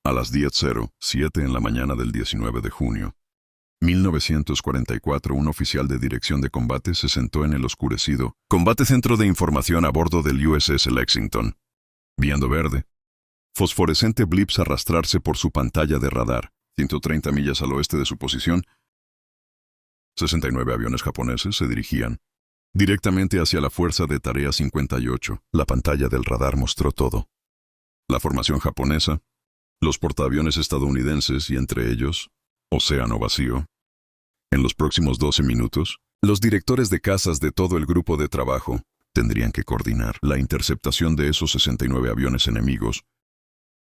A las 10:07 en la mañana del 19 de junio, 1944, un oficial de dirección de combate se sentó en el oscurecido Combate Centro de Información a bordo del USS Lexington, viendo verde, fosforescente blips arrastrarse por su pantalla de radar. 130 millas al oeste de su posición, 69 aviones japoneses se dirigían directamente hacia la Fuerza de Tarea 58. La pantalla del radar mostró todo: la formación japonesa, los portaaviones estadounidenses y entre ellos, océano vacío. En los próximos 12 minutos, los directores de casas de todo el grupo de trabajo tendrían que coordinar la interceptación de esos 69 aviones enemigos,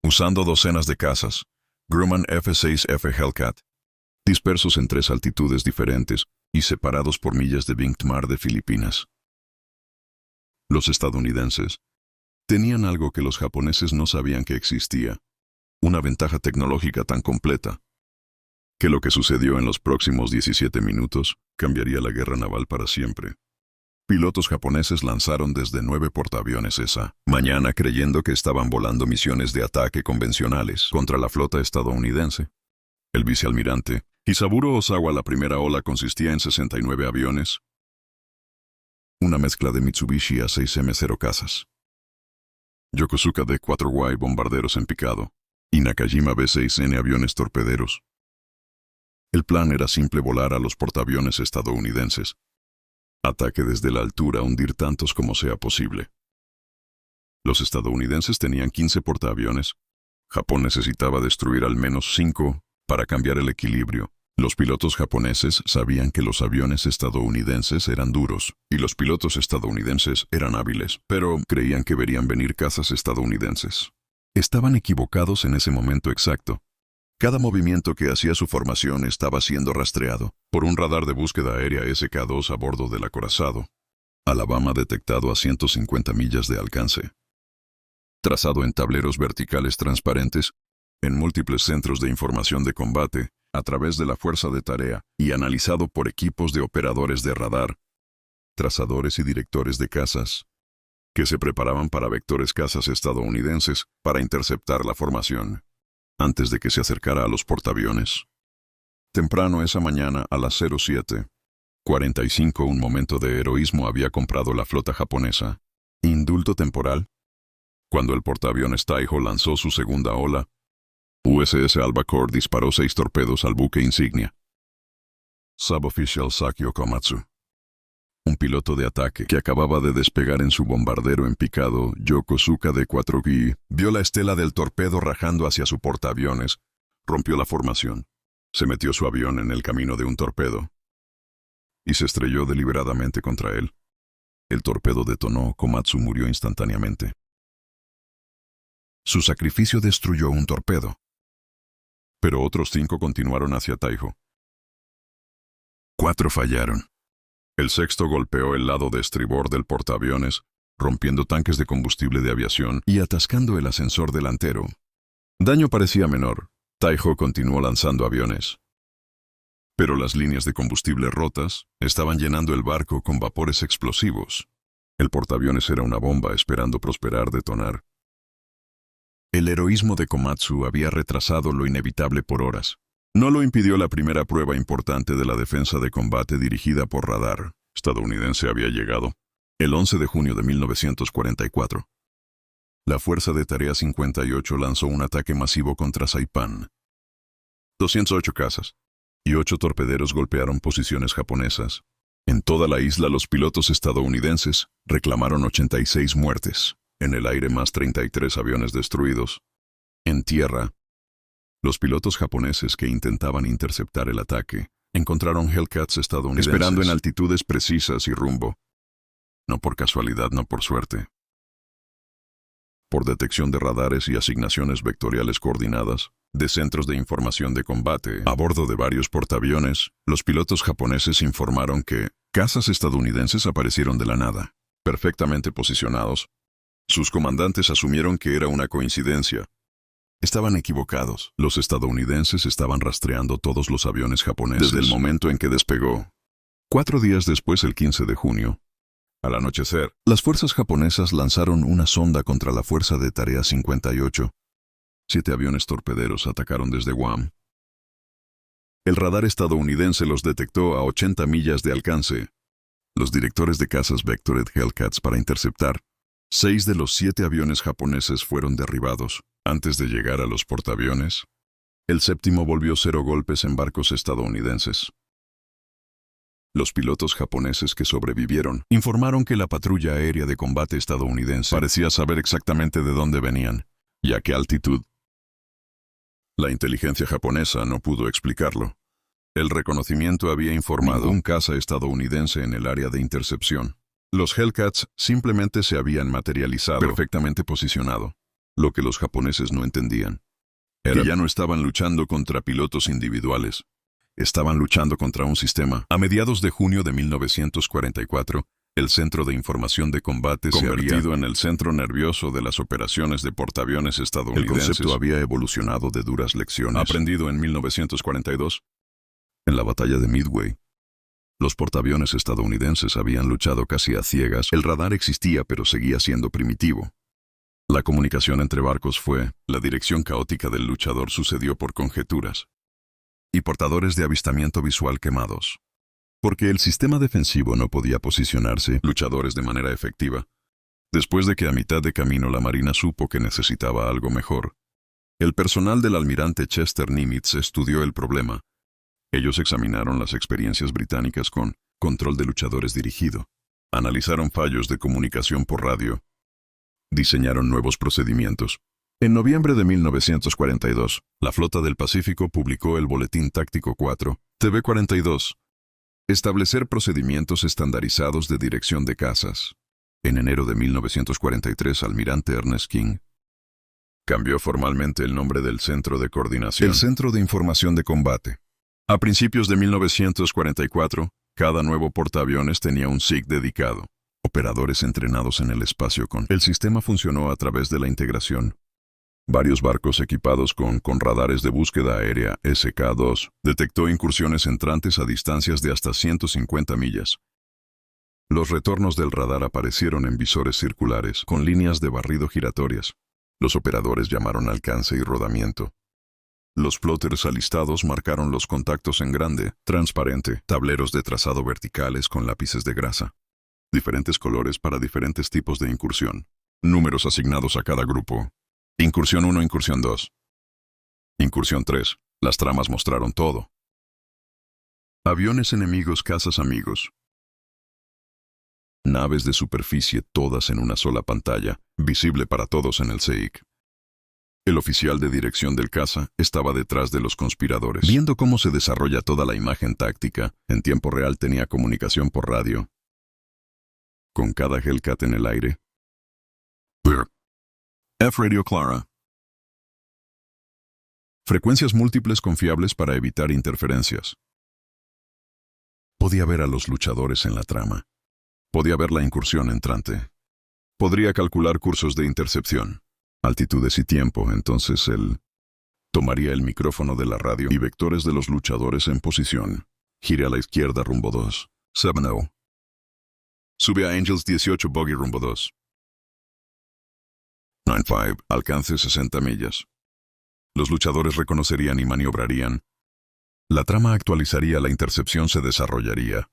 usando docenas de cazas Grumman F-6F Hellcat, dispersos en 3 altitudes diferentes y separados por millas de Vinctmar de Filipinas. Los estadounidenses tenían algo que los japoneses no sabían que existía: una ventaja tecnológica tan completa que lo que sucedió en los próximos 17 minutos cambiaría la guerra naval para siempre. Pilotos japoneses lanzaron desde 9 portaaviones esa mañana creyendo que estaban volando misiones de ataque convencionales contra la flota estadounidense. El vicealmirante Hisaburo Osawa, la primera ola consistía en 69 aviones, una mezcla de Mitsubishi A6M0 cazas, Yokosuka D4Y bombarderos en picado y Nakajima B6N aviones torpederos. El plan era simple: volar a los portaaviones estadounidenses. Ataque desde la altura, hundir tantos como sea posible. Los estadounidenses tenían 15 portaaviones. Japón necesitaba destruir al menos 5 para cambiar el equilibrio. Los pilotos japoneses sabían que los aviones estadounidenses eran duros y los pilotos estadounidenses eran hábiles, pero creían que verían venir cazas estadounidenses. Estaban equivocados en ese momento exacto. Cada movimiento que hacía su formación estaba siendo rastreado por un radar de búsqueda aérea SK-2 a bordo del acorazado Alabama, detectado a 150 millas de alcance. Trazado en tableros verticales transparentes, en múltiples centros de información de combate, a través de la Fuerza de Tarea, y analizado por equipos de operadores de radar, trazadores y directores de cazas, que se preparaban para vectores cazas estadounidenses para interceptar la formación antes de que se acercara a los portaaviones. Temprano esa mañana, a las 07:45, un momento de heroísmo había comprado la flota japonesa. Indulto temporal. Cuando el portaaviones Taiho lanzó su segunda ola, USS Albacore disparó 6 torpedos al buque insignia. Suboficial Sakio Komatsu, un piloto de ataque que acababa de despegar en su bombardero en picado Yokosuka D4Y, vio la estela del torpedo rajando hacia su portaaviones, rompió la formación, se metió su avión en el camino de un torpedo y se estrelló deliberadamente contra él. El torpedo detonó, Komatsu murió instantáneamente. Su sacrificio destruyó un torpedo, pero otros 5 continuaron hacia Taiho. 4 fallaron. El sexto golpeó el lado de estribor del portaaviones, rompiendo tanques de combustible de aviación y atascando el ascensor delantero. Daño parecía menor. Taiho continuó lanzando aviones, pero las líneas de combustible rotas estaban llenando el barco con vapores explosivos. El portaaviones era una bomba esperando prosperar, detonar. El heroísmo de Komatsu había retrasado lo inevitable por horas. No lo impidió la primera prueba importante de la defensa de combate dirigida por radar estadounidense había llegado. El 11 de junio de 1944. La Fuerza de Tarea 58 lanzó un ataque masivo contra Saipan. 208 cazas y 8 torpederos golpearon posiciones japonesas. En toda la isla los pilotos estadounidenses reclamaron 86 muertes. En el aire más 33 aviones destruidos. En tierra, los pilotos japoneses que intentaban interceptar el ataque encontraron Hellcats estadounidenses esperando en altitudes precisas y rumbo. No por casualidad, no por suerte. Por detección de radares y asignaciones vectoriales coordinadas de centros de información de combate a bordo de varios portaaviones, los pilotos japoneses informaron que cazas estadounidenses aparecieron de la nada, perfectamente posicionados. Sus comandantes asumieron que era una coincidencia. Estaban equivocados. Los estadounidenses estaban rastreando todos los aviones japoneses desde el momento en que despegó. 4 días después, el 15 de junio, al anochecer, las fuerzas japonesas lanzaron una sonda contra la Fuerza de Tarea 58. 7 aviones torpederos atacaron desde Guam. El radar estadounidense los detectó a 80 millas de alcance. Los directores de cazas vectored Hellcats para interceptar. 6 de los 7 aviones japoneses fueron derribados. Antes de llegar a los portaaviones, el 7º volvió 0 golpes en barcos estadounidenses. Los pilotos japoneses que sobrevivieron informaron que la patrulla aérea de combate estadounidense parecía saber exactamente de dónde venían y a qué altitud. La inteligencia japonesa no pudo explicarlo. El reconocimiento había informado un caza estadounidense en el área de intercepción. Los Hellcats simplemente se habían materializado perfectamente posicionado. Lo que los japoneses no entendían era que ya no estaban luchando contra pilotos individuales. Estaban luchando contra un sistema. A mediados de junio de 1944, el Centro de Información de Combate se había convertido en el centro nervioso de las operaciones de portaaviones estadounidenses. El concepto había evolucionado de duras lecciones aprendido en 1942. En la batalla de Midway, los portaaviones estadounidenses habían luchado casi a ciegas. El radar existía, pero seguía siendo primitivo. La comunicación entre barcos fue, la dirección caótica del luchador sucedió por conjeturas y portadores de avistamiento visual quemados. Porque el sistema defensivo no podía posicionarse luchadores de manera efectiva. Después de que a mitad de camino la Marina supo que necesitaba algo mejor, el personal del almirante Chester Nimitz estudió el problema. Ellos examinaron las experiencias británicas con control de luchadores dirigido, analizaron fallos de comunicación por radio, diseñaron nuevos procedimientos. En noviembre de 1942, la Flota del Pacífico publicó el Boletín Táctico 4, TV-42, establecer procedimientos estandarizados de dirección de cazas. En enero de 1943, almirante Ernest King cambió formalmente el nombre del Centro de Coordinación, el Centro de Información de Combate. A principios de 1944, cada nuevo portaaviones tenía un SIG dedicado. Operadores entrenados en el espacio con el sistema funcionó a través de la integración. Varios barcos equipados con radares de búsqueda aérea SK-2 detectó incursiones entrantes a distancias de hasta 150 millas. Los retornos del radar aparecieron en visores circulares con líneas de barrido giratorias. Los operadores llamaron alcance y rodamiento. Los plotters alistados marcaron los contactos en grande, transparente, tableros de trazado verticales con lápices de grasa. Diferentes colores para diferentes tipos de incursión. Números asignados a cada grupo. Incursión 1, Incursión 2. Incursión 3. Las tramas mostraron todo. Aviones enemigos, cazas amigos. Naves de superficie, todas en una sola pantalla, visible para todos en el CEIC. El oficial de dirección del caza estaba detrás de los conspiradores. Viendo cómo se desarrolla toda la imagen táctica, en tiempo real tenía comunicación por radio. Con cada Hellcat en el aire. F-Radio Clara. Frecuencias múltiples confiables para evitar interferencias. Podía ver a los luchadores en la trama. Podía ver la incursión entrante. Podría calcular cursos de intercepción, altitudes y tiempo. Entonces él tomaría el micrófono de la radio y vectores de los luchadores en posición. Gire a la izquierda rumbo 2. 7-0. Sube a Angels 18 Bogey rumbo 2. 9-5, alcance 60 millas. Los luchadores reconocerían y maniobrarían. La trama actualizaría, la intercepción se desarrollaría.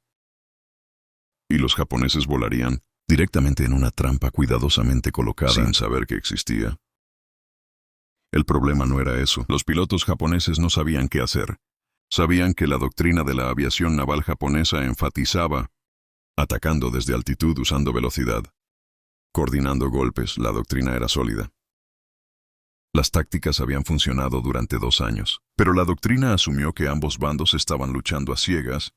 Y los japoneses volarían directamente en una trampa cuidadosamente colocada sin saber que existía. El problema no era eso. Los pilotos japoneses no sabían qué hacer. Sabían que la doctrina de la aviación naval japonesa enfatizaba atacando desde altitud usando velocidad. Coordinando golpes, la doctrina era sólida. Las tácticas habían funcionado durante 2 años, pero la doctrina asumió que ambos bandos estaban luchando a ciegas.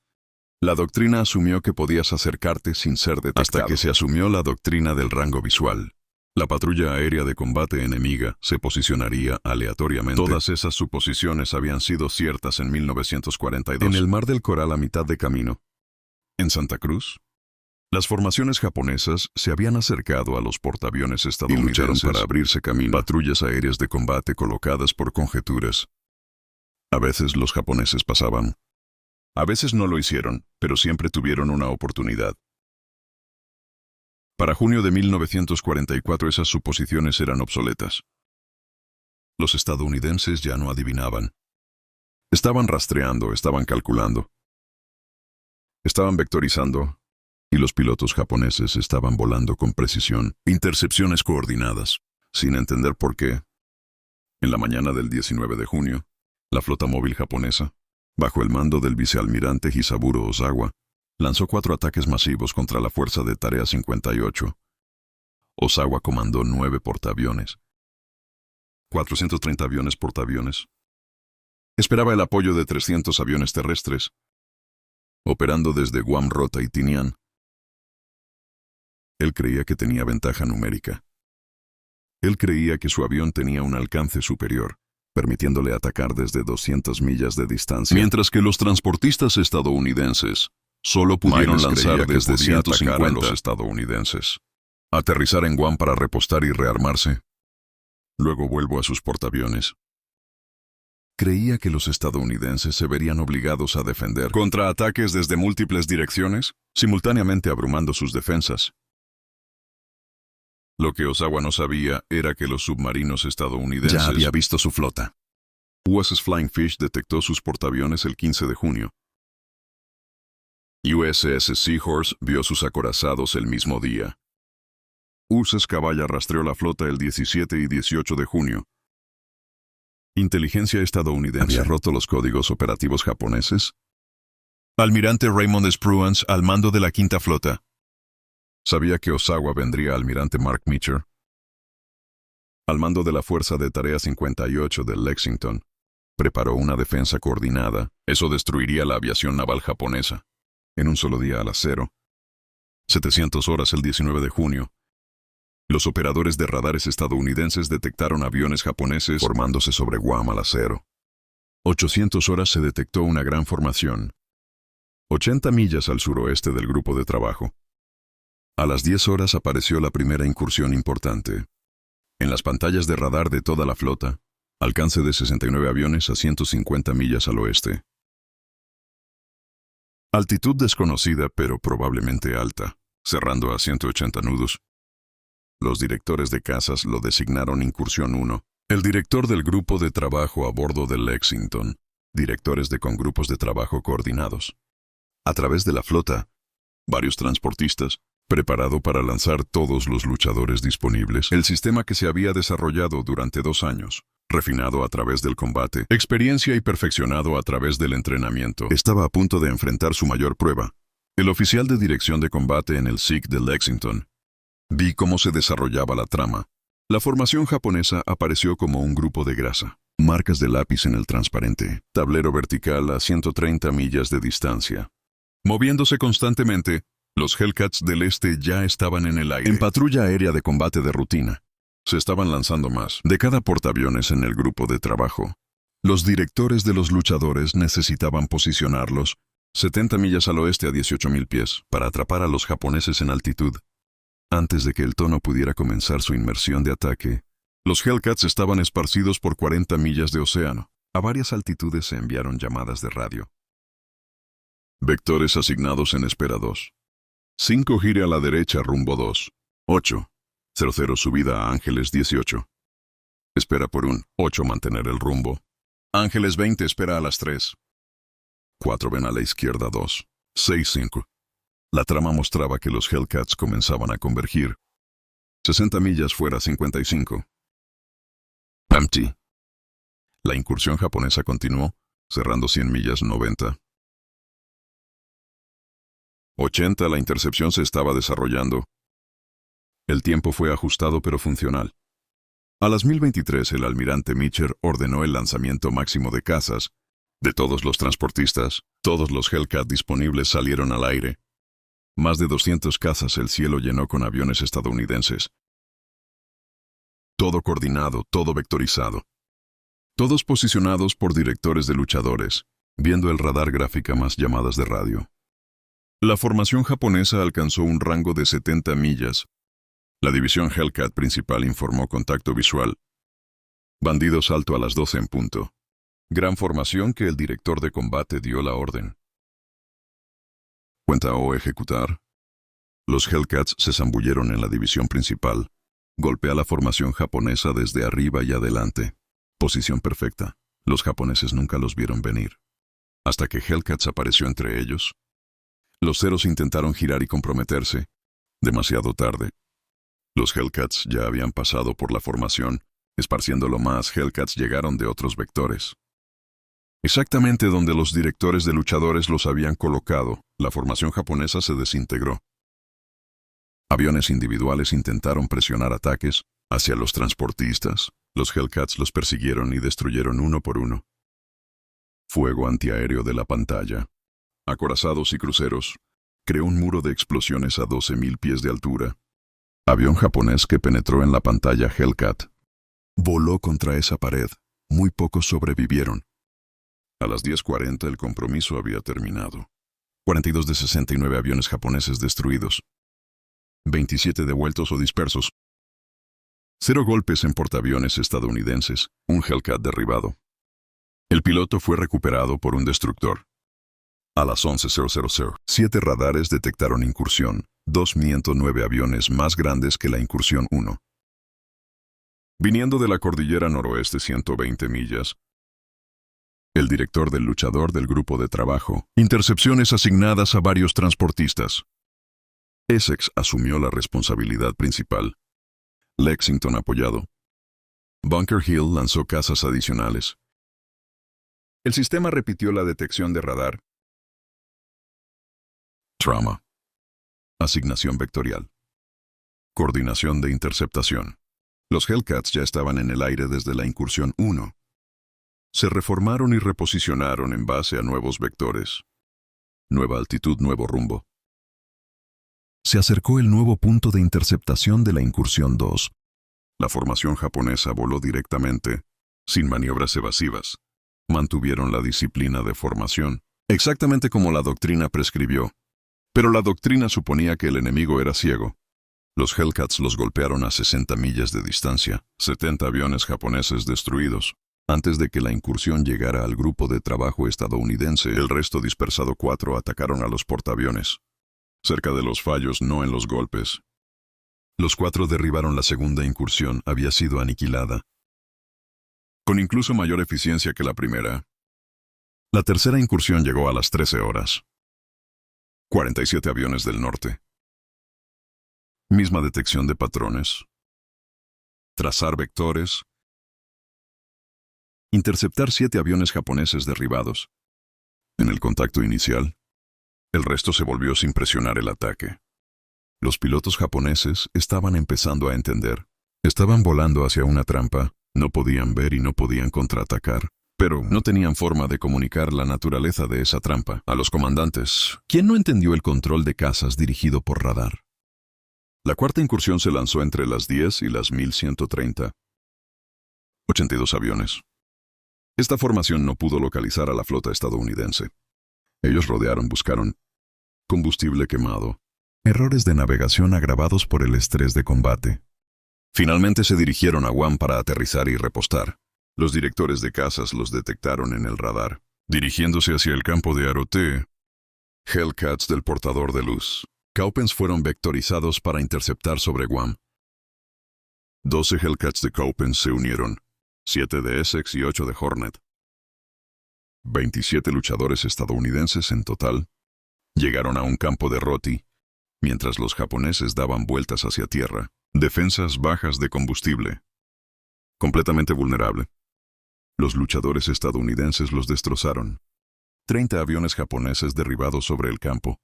La doctrina asumió que podías acercarte sin ser detectado. Hasta que se asumió la doctrina del rango visual. La patrulla aérea de combate enemiga se posicionaría aleatoriamente. Todas esas suposiciones habían sido ciertas en 1942. En el Mar del Coral a mitad de camino. En Santa Cruz, las formaciones japonesas se habían acercado a los portaaviones estadounidenses y lucharon para abrirse camino. Patrullas aéreas de combate colocadas por conjeturas. A veces los japoneses pasaban. A veces no lo hicieron, pero siempre tuvieron una oportunidad. Para junio de 1944 esas suposiciones eran obsoletas. Los estadounidenses ya no adivinaban. Estaban rastreando, estaban calculando. Estaban vectorizando, y los pilotos japoneses estaban volando con precisión. Intercepciones coordinadas, sin entender por qué. En la mañana del 19 de junio, la flota móvil japonesa, bajo el mando del vicealmirante Hisaburo Ozawa, lanzó 4 ataques masivos contra la Fuerza de Tarea 58. Ozawa comandó 9 portaaviones. 430 aviones portaaviones. Esperaba el apoyo de 300 aviones terrestres, operando desde Guam, Rota y Tinian. Él creía que tenía ventaja numérica. Él creía que su avión tenía un alcance superior, permitiéndole atacar desde 200 millas de distancia. Mientras que los transportistas estadounidenses solo pudieron lanzar desde 150 a los estadounidenses. Aterrizar en Guam para repostar y rearmarse. Luego vuelvo a sus portaaviones. Creía que los estadounidenses se verían obligados a defender contraataques desde múltiples direcciones, simultáneamente abrumando sus defensas. Lo que Ozawa no sabía era que los submarinos estadounidenses... Ya había visto su flota. USS Flying Fish detectó sus portaaviones el 15 de junio. USS Seahorse vio sus acorazados el mismo día. USS Caballa rastreó la flota el 17 y 18 de junio. Inteligencia estadounidense había roto los códigos operativos japoneses. Almirante Raymond Spruance al mando de la Quinta Flota. Sabía que Ozawa vendría almirante Mark Meecher al mando de la Fuerza de Tarea 58 de Lexington. Preparó una defensa coordinada. Eso destruiría la aviación naval japonesa. En un solo día al acero. 700 horas el 19 de junio. Los operadores de radares estadounidenses detectaron aviones japoneses formándose sobre Guam al acero. 800 horas se detectó una gran formación. 80 millas al suroeste del grupo de trabajo. A las 10 horas apareció la primera incursión importante. En las pantallas de radar de toda la flota, alcance de 69 aviones a 150 millas al oeste. Altitud desconocida pero probablemente alta, cerrando a 180 nudos. Los directores de casas lo designaron Incursión 1. El director del grupo de trabajo a bordo de Lexington, directores de congrupos de trabajo coordinados. A través de la flota, varios transportistas, preparado para lanzar todos los luchadores disponibles. El sistema que se había desarrollado durante 2 años, refinado a través del combate, experiencia y perfeccionado a través del entrenamiento, estaba a punto de enfrentar su mayor prueba. El oficial de dirección de combate en el SIG de Lexington. Vi cómo se desarrollaba la trama. La formación japonesa apareció como un grupo de grasa. Marcas de lápiz en el transparente. Tablero vertical a 130 millas de distancia. Moviéndose constantemente, los Hellcats del Este ya estaban en el aire. En patrulla aérea de combate de rutina. Se estaban lanzando más de cada portaaviones en el grupo de trabajo. Los directores de los luchadores necesitaban posicionarlos 70 millas al oeste a 18,000 pies para atrapar a los japoneses en altitud. Antes de que el tono pudiera comenzar su inmersión de ataque, los Hellcats estaban esparcidos por 40 millas de océano. A varias altitudes se enviaron llamadas de radio. Vectores asignados en espera 2. 5 gire a la derecha rumbo 2. 8. 00 subida a Ángeles 18. Espera por un 8 mantener el rumbo. Ángeles 20 espera a las 3. 4 ven a la izquierda 2. 6 5. La trama mostraba que los Hellcats comenzaban a convergir. 60 millas fuera 55. Empty. La incursión japonesa continuó, cerrando 100 millas 90. 80 la intercepción se estaba desarrollando. El tiempo fue ajustado pero funcional. A las 1023 el almirante Meecher ordenó el lanzamiento máximo de cazas. De todos los transportistas, todos los Hellcat disponibles salieron al aire. Más de 200 cazas el cielo llenó con aviones estadounidenses. Todo coordinado, todo vectorizado. Todos posicionados por directores de luchadores, viendo el radar gráfica más llamadas de radio. La formación japonesa alcanzó un rango de 70 millas. La división Hellcat principal informó contacto visual. Bandido salto a las 12 en punto. Gran formación que el director de combate dio la orden. Cuenta o ejecutar. Los Hellcats se zambulleron en la división principal. Golpea la formación japonesa desde arriba y adelante. Posición perfecta. Los japoneses nunca los vieron venir. Hasta que Hellcats apareció entre ellos. Los Zeros intentaron girar y comprometerse. Demasiado tarde. Los Hellcats ya habían pasado por la formación. Esparciéndolo más, Hellcats llegaron de otros vectores. Exactamente donde los directores de luchadores los habían colocado, la formación japonesa se desintegró. Aviones individuales intentaron presionar ataques hacia los transportistas. Los Hellcats los persiguieron y destruyeron uno por uno. Fuego antiaéreo de la pantalla. Acorazados y cruceros. Creó un muro de explosiones a 12.000 pies de altura. Avión japonés que penetró en la pantalla Hellcat. Voló contra esa pared. Muy pocos sobrevivieron. A las 10:40 el compromiso había terminado. 42 de 69 aviones japoneses destruidos. 27 devueltos o dispersos. 0 golpes en portaaviones estadounidenses. Un Hellcat derribado. El piloto fue recuperado por un destructor. A las 11:00, 7 radares detectaron incursión. 209 aviones más grandes que la incursión 1. Viniendo de la cordillera noroeste 120 millas. El director del luchador del grupo de trabajo. Intercepciones asignadas a varios transportistas. Essex asumió la responsabilidad principal. Lexington apoyado. Bunker Hill lanzó cazas adicionales. El sistema repitió la detección de radar. Trauma. Asignación vectorial. Coordinación de interceptación. Los Hellcats ya estaban en el aire desde la incursión 1. Se reformaron y reposicionaron en base a nuevos vectores. Nueva altitud, nuevo rumbo. Se acercó el nuevo punto de interceptación de la incursión 2. La formación japonesa voló directamente, sin maniobras evasivas. Mantuvieron la disciplina de formación, exactamente como la doctrina prescribió. Pero la doctrina suponía que el enemigo era ciego. Los Hellcats los golpearon a 60 millas de distancia, 70 aviones japoneses destruidos. Antes de que la incursión llegara al grupo de trabajo estadounidense, el resto dispersado 4 atacaron a los portaaviones. Cerca de los fallos, no en los golpes. Los 4 derribaron la segunda incursión, había sido aniquilada. Con incluso mayor eficiencia que la primera. La tercera incursión llegó a las 13 horas. 47 aviones del norte. Misma detección de patrones. Trazar vectores. Interceptar 7 aviones japoneses derribados. En el contacto inicial, el resto se volvió sin presionar el ataque. Los pilotos japoneses estaban empezando a entender. Estaban volando hacia una trampa, no podían ver y no podían contraatacar, pero no tenían forma de comunicar la naturaleza de esa trampa a los comandantes. ¿Quién no entendió el control de cazas dirigido por radar? La cuarta incursión se lanzó entre las 10 y las 1130. 82 aviones. Esta formación no pudo localizar a la flota estadounidense. Ellos rodearon, buscaron combustible quemado. Errores de navegación agravados por el estrés de combate. Finalmente se dirigieron a Guam para aterrizar y repostar. Los directores de cazas los detectaron en el radar, dirigiéndose hacia el campo de Arote. Hellcats del portador de luz. Kaupens fueron vectorizados para interceptar sobre Guam. 12 Hellcats de Kaupens se unieron. 7 de Essex y 8 de Hornet. 27 luchadores estadounidenses en total llegaron a un campo de Roti, mientras los japoneses daban vueltas hacia tierra. Defensas bajas de combustible. Completamente vulnerable. Los luchadores estadounidenses los destrozaron. 30 aviones japoneses derribados sobre el campo.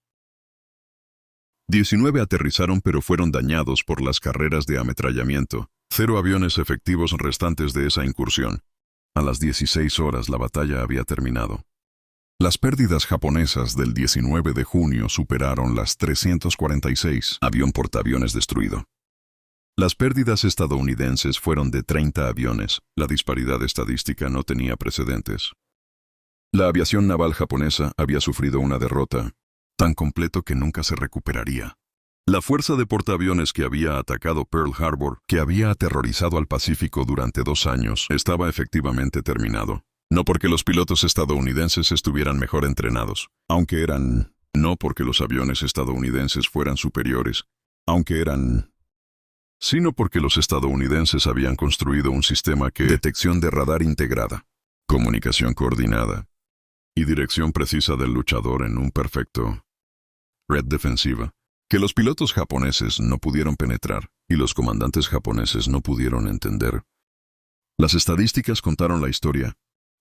19 aterrizaron pero fueron dañados por las carreras de ametrallamiento. 0 aviones efectivos restantes de esa incursión. A las 16 horas la batalla había terminado. Las pérdidas japonesas del 19 de junio superaron las 346. Avión portaaviones destruido. Las pérdidas estadounidenses fueron de 30 aviones. La disparidad estadística no tenía precedentes. La aviación naval japonesa había sufrido una derrota tan completo que nunca se recuperaría. La fuerza de portaaviones que había atacado Pearl Harbor, que había aterrorizado al Pacífico durante 2 años, estaba efectivamente terminado. No porque los pilotos estadounidenses estuvieran mejor entrenados, no porque los aviones estadounidenses fueran superiores, aunque eran sino porque los estadounidenses habían construido un sistema que detección de radar integrada, comunicación coordinada y dirección precisa del luchador en un perfecto red defensiva, que los pilotos japoneses no pudieron penetrar y los comandantes japoneses no pudieron entender. Las estadísticas contaron la historia,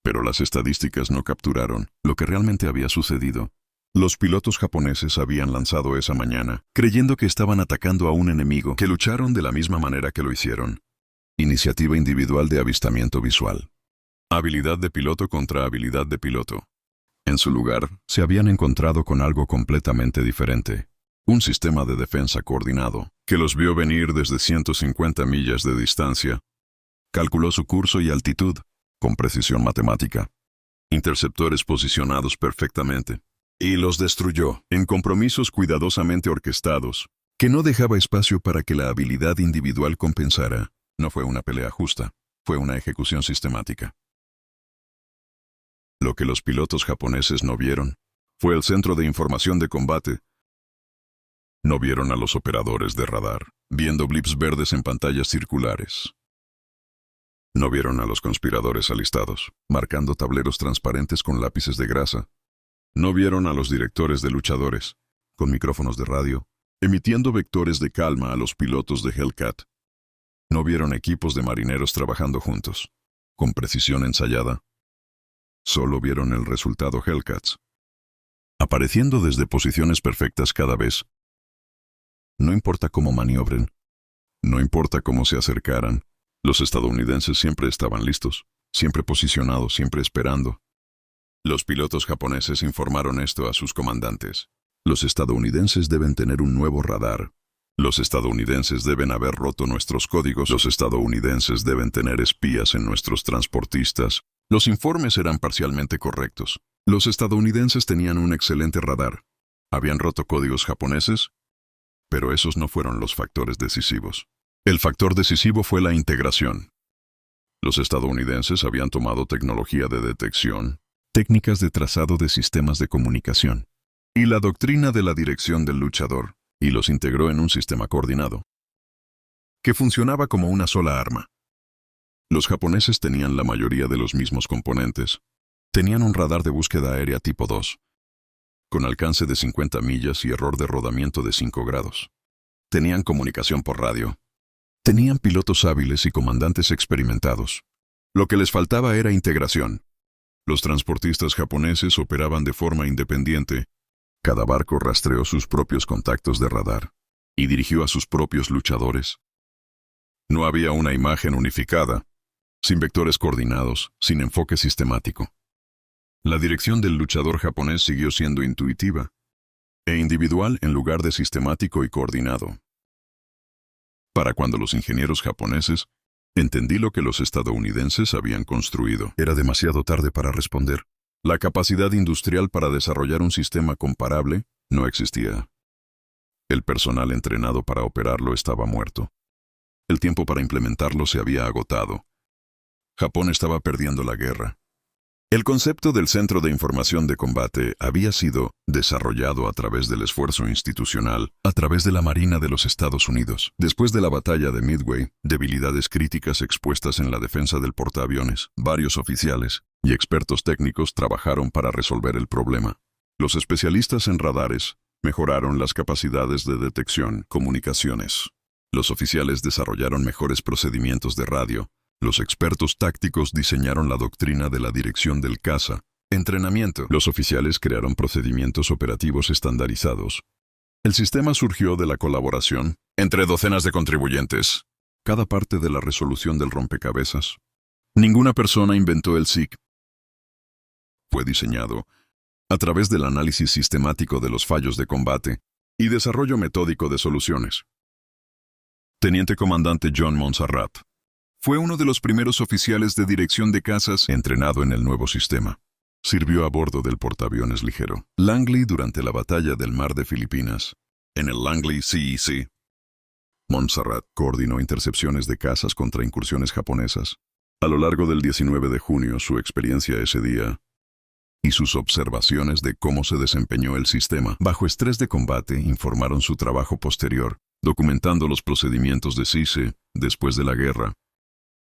pero las estadísticas no capturaron lo que realmente había sucedido. Los pilotos japoneses habían lanzado esa mañana, creyendo que estaban atacando a un enemigo, que lucharon de la misma manera que lo hicieron. Iniciativa individual de avistamiento visual. Habilidad de piloto contra habilidad de piloto. En su lugar, se habían encontrado con algo completamente diferente. Un sistema de defensa coordinado, que los vio venir desde 150 millas de distancia. Calculó su curso y altitud, con precisión matemática. Interceptores posicionados perfectamente. Y los destruyó, en compromisos cuidadosamente orquestados, que no dejaba espacio para que la habilidad individual compensara. No fue una pelea justa, fue una ejecución sistemática. Lo que los pilotos japoneses no vieron fue el centro de información de combate. No vieron a los operadores de radar, viendo blips verdes en pantallas circulares. No vieron a los conspiradores alistados, marcando tableros transparentes con lápices de grasa. No vieron a los directores de luchadores, con micrófonos de radio, emitiendo vectores de calma a los pilotos de Hellcat. No vieron equipos de marineros trabajando juntos, con precisión ensayada. Solo vieron el resultado Hellcats, apareciendo desde posiciones perfectas cada vez. No importa cómo maniobren, no importa cómo se acercaran, los estadounidenses siempre estaban listos, siempre posicionados, siempre esperando. Los pilotos japoneses informaron esto a sus comandantes. Los estadounidenses deben tener un nuevo radar. Los estadounidenses deben haber roto nuestros códigos. Los estadounidenses deben tener espías en nuestros transportistas. Los informes eran parcialmente correctos. Los estadounidenses tenían un excelente radar. Habían roto códigos japoneses, pero esos no fueron los factores decisivos. El factor decisivo fue la integración. Los estadounidenses habían tomado tecnología de detección, técnicas de trazado de sistemas de comunicación, y la doctrina de la dirección del luchador, y los integró en un sistema coordinado, que funcionaba como una sola arma. Los japoneses tenían la mayoría de los mismos componentes. Tenían un radar de búsqueda aérea tipo 2, con alcance de 50 millas y error de rodamiento de 5 grados. Tenían comunicación por radio. Tenían pilotos hábiles y comandantes experimentados. Lo que les faltaba era integración. Los transportistas japoneses operaban de forma independiente. Cada barco rastreó sus propios contactos de radar y dirigió a sus propios luchadores. No había una imagen unificada, sin vectores coordinados, sin enfoque sistemático. La dirección del luchador japonés siguió siendo intuitiva e individual en lugar de sistemático y coordinado. Para cuando los ingenieros japoneses, entendí lo que los estadounidenses habían construido. Era demasiado tarde para responder. La capacidad industrial para desarrollar un sistema comparable no existía. El personal entrenado para operarlo estaba muerto. El tiempo para implementarlo se había agotado. Japón estaba perdiendo la guerra. El concepto del Centro de Información de Combate había sido desarrollado a través del esfuerzo institucional, a través de la Marina de los Estados Unidos. Después de la batalla de Midway, debilidades críticas expuestas en la defensa del portaaviones, varios oficiales y expertos técnicos trabajaron para resolver el problema. Los especialistas en radares mejoraron las capacidades de detección, comunicaciones. Los oficiales desarrollaron mejores procedimientos de radio. Los expertos tácticos diseñaron la doctrina de la dirección del caza, entrenamiento. Los oficiales crearon procedimientos operativos estandarizados. El sistema surgió de la colaboración entre docenas de contribuyentes. Cada parte de la resolución del rompecabezas. Ninguna persona inventó el SIC. Fue diseñado a través del análisis sistemático de los fallos de combate y desarrollo metódico de soluciones. Teniente Comandante John Montserrat fue uno de los primeros oficiales de dirección de cazas entrenado en el nuevo sistema. Sirvió a bordo del portaaviones ligero Langley durante la batalla del Mar de Filipinas, en el Langley CEC. Montserrat coordinó intercepciones de cazas contra incursiones japonesas. A lo largo del 19 de junio, su experiencia ese día y sus observaciones de cómo se desempeñó el sistema bajo estrés de combate informaron su trabajo posterior documentando los procedimientos de CICE después de la guerra,